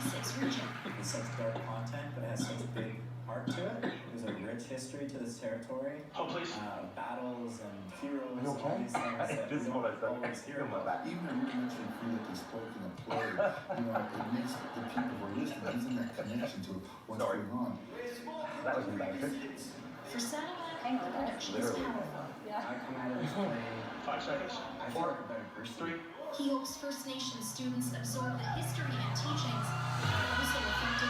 36 region. It's such dark content, but it has such big heart to it. There's a rich history to this territory. Oh, please. Battles and heroes and all okay? these things that we don't always hear about. Even when you mention freely that they spoke in a play, it makes the people who are listening, gives them that connection to what's going on. That was embarrassing. For Saddleback, the production is powerful. I come out of this play, 5 seconds. I feel like a better person. 3. He hopes First Nations students absorb the history and teachings that are also affected